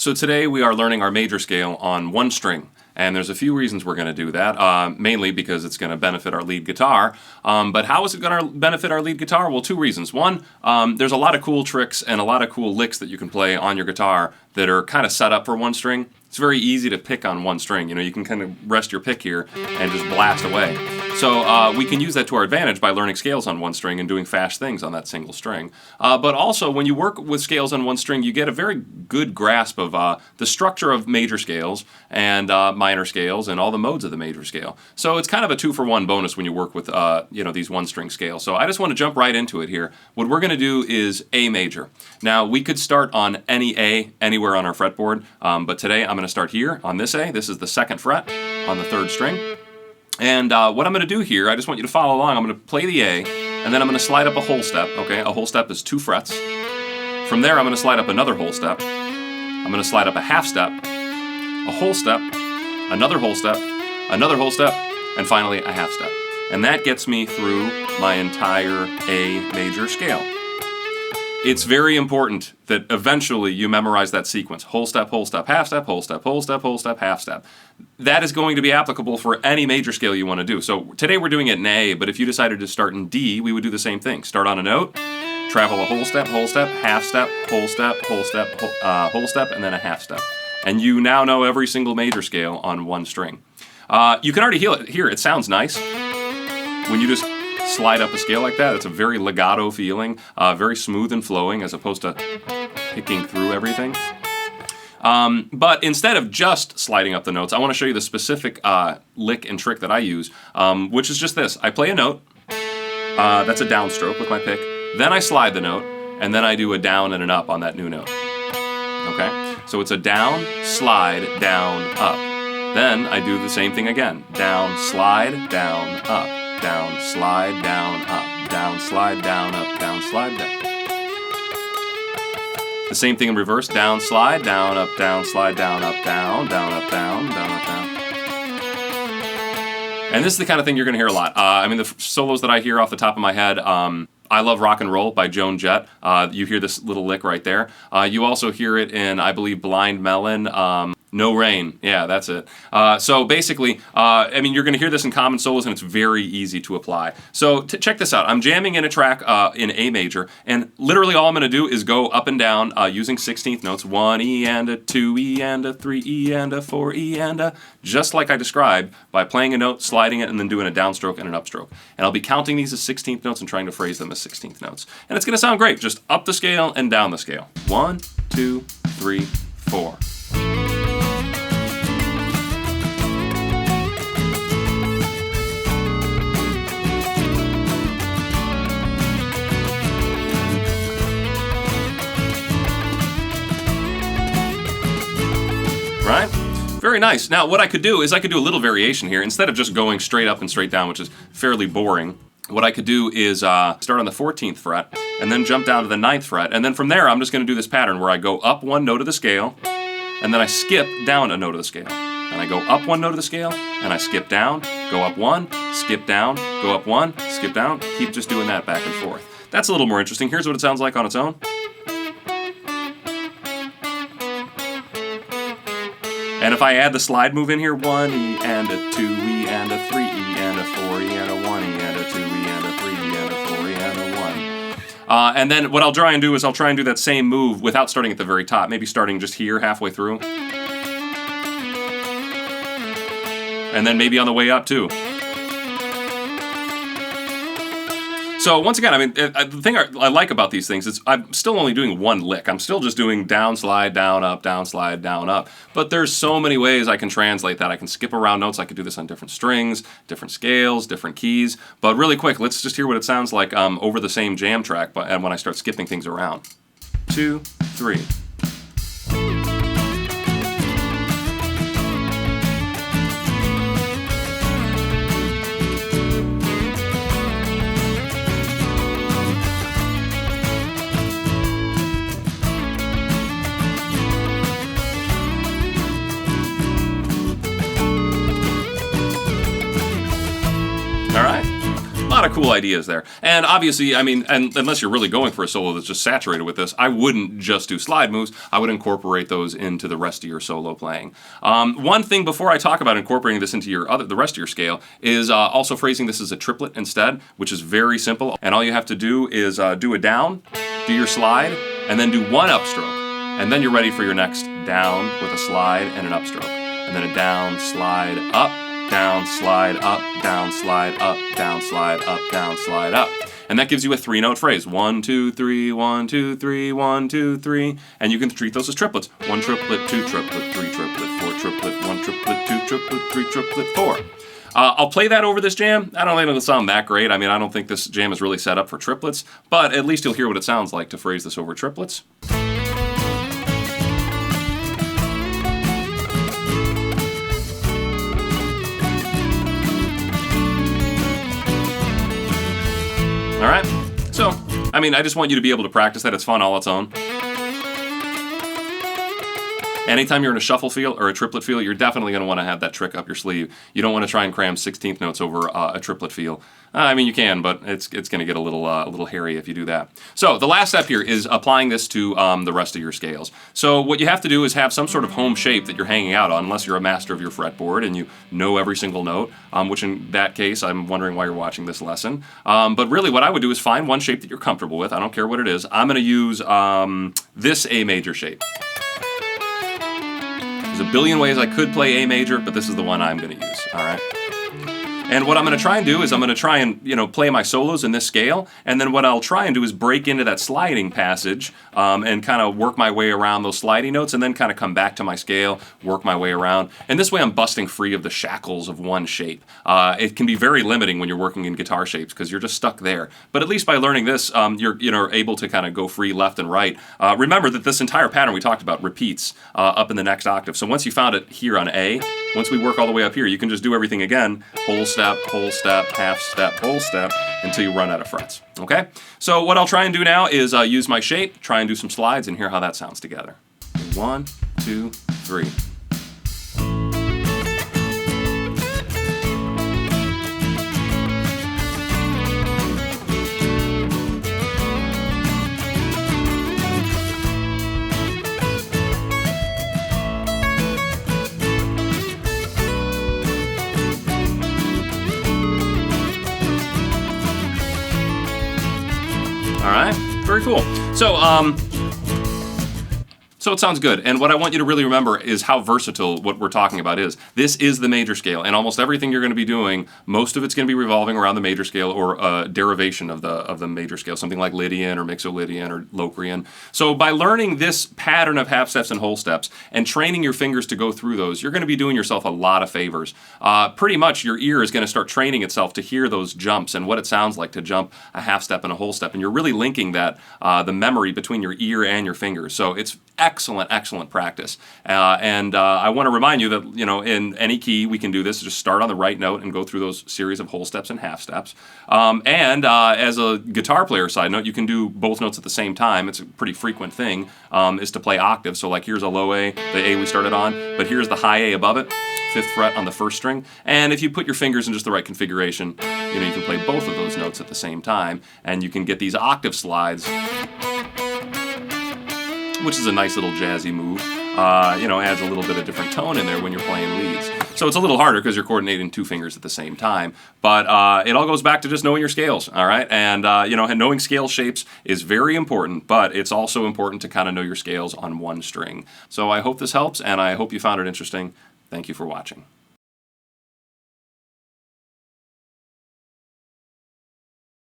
So today we are learning our major scale on one string. And there's a few reasons we're going to do that, mainly because it's going to benefit our lead guitar. But how is it going to benefit our lead guitar? Well, two reasons. One, there's a lot of cool tricks and a lot of cool licks that you can play on your guitar that are kind of set up for one string. It's very easy to pick on one string. You know, you can kind of rest your pick here and just blast away. So we can use that to our advantage by learning scales on one string and doing fast things on that single string. But also, when you work with scales on one string, you get a very good grasp of the structure of major scales and minor scales and all the modes of the major scale. So it's kind of a 2-for-1 bonus when you work with these one-string scales. So I just want to jump right into it here. What we're going to do is A major. Now, we could start on any A anywhere on our fretboard, but today I'm going to start here on this A. This is the 2nd fret on the 3rd string. And what I'm going to do here, I just want you to follow along. I'm going to play the A, and then I'm going to slide up a whole step. Okay, a whole step is 2 frets. From there, I'm going to slide up another whole step. I'm going to slide up a half step, a whole step, another whole step, and finally a half step. And that gets me through my entire A major scale. It's very important that eventually you memorize that sequence. Whole step, half step, whole step, half step. That is going to be applicable for any major scale you want to do. So today we're doing it in A, but if you decided to start in D, we would do the same thing. Start on a note, travel a whole step, half step, whole step, and then a half step. And you now know every single major scale on one string. You can already hear it sounds nice. When you just slide up a scale like that, it's a very legato feeling, very smooth and flowing as opposed to picking through everything. But instead of just sliding up the notes, I want to show you the specific lick and trick that I use, which is just this. I play a note, that's a downstroke with my pick, then I slide the note, and then I do a down and an up on that new note. Okay? So it's a down, slide, down, up. Then I do the same thing again. Down, slide, down, up. Down, slide, down, up. Down, slide, down, up. Down, slide, down. The same thing in reverse. Down, slide, down, up, slide, down, up, down, up, down, up, down. And this is the kind of thing you're going to hear a lot. I mean, the solos that I hear off the top of my head, I Love Rock and Roll by Joan Jett. You hear this little lick right there. You also hear it in, I believe, Blind Melon. No Rain. Yeah, that's it. So basically, I mean, you're going to hear this in common solos, and it's very easy to apply. So check this out. I'm jamming in a track in A major, and literally all I'm going to do is go up and down using 16th notes. 1 E and a 2 E and a 3 E and a 4 E and a, just like I described, by playing a note, sliding it, and then doing a downstroke and an upstroke. And I'll be counting these as 16th notes and trying to phrase them as 16th notes. And it's going to sound great. Just up the scale and down the scale. 1, 2, 3, 4. Right? Very nice. Now, what I could do is I could do a little variation here. Instead of just going straight up and straight down, which is fairly boring, what I could do is start on the 14th fret and then jump down to the 9th fret. And then from there, I'm just going to do this pattern where I go up one note of the scale, and then I skip down a note of the scale. And I go up one note of the scale, and I skip down, go up one, skip down, go up one, skip down. Keep just doing that back and forth. That's a little more interesting. Here's what it sounds like on its own. And if I add the slide move in here, 1 E and a 2 E and a 3 E and a 4 E and a 1 E and a 2 E and a 3 E and a 4 E and a 1. And then what I'll try and do is I'll try and do that same move without starting at the very top, maybe starting just here halfway through. And then maybe on the way up too. So once again, I mean, the thing I like about these things is I'm still only doing one lick. I'm still just doing down, slide, down, up, down, slide, down, up. But there's so many ways I can translate that. I can skip around notes. I could do this on different strings, different scales, different keys. But really quick, let's just hear what it sounds like over the same jam track and when I start skipping things around. 2, 3. lot of cool ideas there. And obviously, I mean, and unless you're really going for a solo that's just saturated with this, I wouldn't just do slide moves. I would incorporate those into the rest of your solo playing. One thing before I talk about incorporating this into the rest of your scale is also phrasing this as a triplet instead, which is very simple. And all you have to do is do a down, do your slide, and then do one upstroke. And then you're ready for your next down with a slide and an upstroke. And then a down, slide, up, down, slide, up, down, slide, up, down, slide, up, down, slide, up. And that gives you a 3-note phrase. 1, 2, 3, 1, 2, 3, 1, 2, 3. And you can treat those as triplets. 1 triplet, 2 triplet, 3 triplet, 4 triplet, 1 triplet, 2 triplet, 3 triplet, 4. I'll play that over this jam. I don't think it'll sound that great. I mean, I don't think this jam is really set up for triplets, but at least you'll hear what it sounds like to phrase this over triplets. All right, so, I mean, I just want you to be able to practice that. It's fun all its own. Anytime you're in a shuffle feel or a triplet feel, you're definitely going to want to have that trick up your sleeve. You don't want to try and cram 16th notes over a triplet feel. I mean, you can, but it's going to get a little hairy if you do that. So the last step here is applying this to the rest of your scales. So what you have to do is have some sort of home shape that you're hanging out on, unless you're a master of your fretboard and you know every single note, which in that case, I'm wondering why you're watching this lesson. But really what I would do is find one shape that you're comfortable with. I don't care what it is. I'm going to use this A major shape. There's a billion ways I could play A major, but this is the one I'm going to use, all right? And what I'm going to try and do is I'm going to try and, play my solos in this scale, and then what I'll try and do is break into that sliding passage and kind of work my way around those sliding notes and then kind of come back to my scale, work my way around. And this way I'm busting free of the shackles of one shape. It can be very limiting when you're working in guitar shapes because you're just stuck there. But at least by learning this, you're able to kind of go free left and right. Remember that this entire pattern we talked about repeats up in the next octave. So once you found it here on A, once we work all the way up here, you can just do everything again, whole step, half step, whole step, until you run out of frets, okay? So what I'll try and do now is use my shape, try and do some slides, and hear how that sounds together. 1, 2, 3. All right, very cool. So it sounds good, and what I want you to really remember is how versatile what we're talking about is. This is the major scale, and almost everything you're going to be doing, most of it's going to be revolving around the major scale or a derivation of the major scale, something like Lydian or Mixolydian or Locrian. So by learning this pattern of half steps and whole steps and training your fingers to go through those, you're going to be doing yourself a lot of favors. Pretty much your ear is going to start training itself to hear those jumps and what it sounds like to jump a half step and a whole step, and you're really linking that the memory between your ear and your fingers. So it's excellent practice. I want to remind you that, in any key we can do this. Just start on the right note and go through those series of whole steps and half steps. As a guitar player side note, you can do both notes at the same time. It's a pretty frequent thing, is to play octaves. So like here's a low A, the A we started on, but here's the high A above it, 5th fret on the 1st string. And if you put your fingers in just the right configuration, you can play both of those notes at the same time, and you can get these octave slides, which is a nice little jazzy move. Adds a little bit of different tone in there when you're playing leads. So it's a little harder because you're coordinating 2 fingers at the same time. But it all goes back to just knowing your scales, all right? And, knowing scale shapes is very important, but it's also important to kind of know your scales on one string. So I hope this helps, and I hope you found it interesting. Thank you for watching.